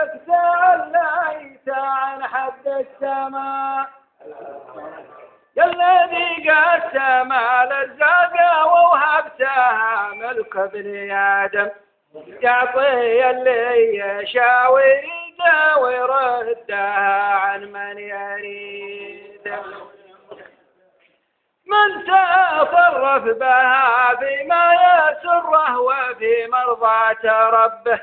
وحبك تعليت عن حد السماء يا الذي قسم الرزق ووهبتها ملك ابن آدم يعطي اللي يشاء ويريده ويردها عن من يريده من تصرف بها فيما يسره وفي مرضاة ربه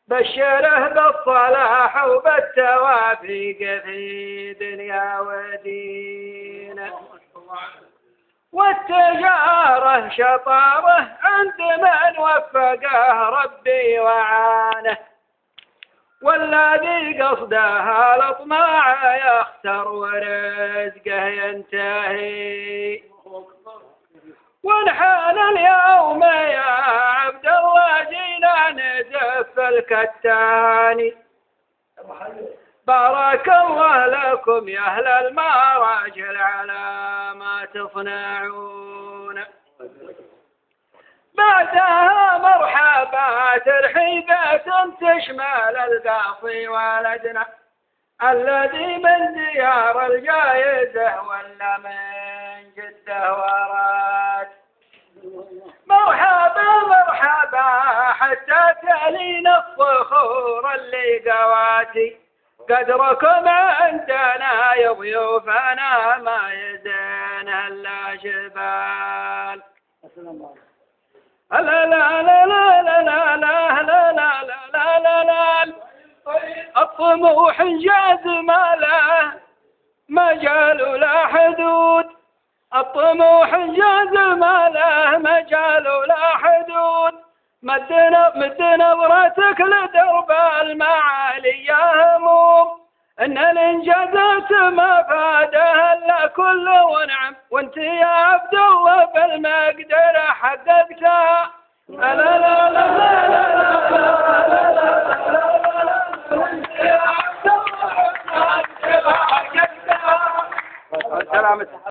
بشره بالصلاح وبالتوافيق في دنيا ودين والتجارة شطارة عند من وفقه ربي وعانه والذي قصدها الاطماع يخسر ورزقه ينتهي ونحن اليوم يا عبد الله جينا نزف الكتاني بارك الله لكم يا أهل المراجل على ما تصنعون بعدها مرحبا ترحيبات تشمل القاصي ولدنا الذي من ديار الجايزة ولا من جده وراد مرحبا مرحبا حتى تلينا الصخور اللي قواتي قدركم عندنا يا ضيوفنا ما يزين الا جبال لا لا لا لا لا لا لا لا لا لا لا الطموح انجاز ما له مجال ولا حدود الطموح انجاز ما له مجال ولا حدود مد نظرتك لدرب المعالي يا هموم ان الانجازات ما فاد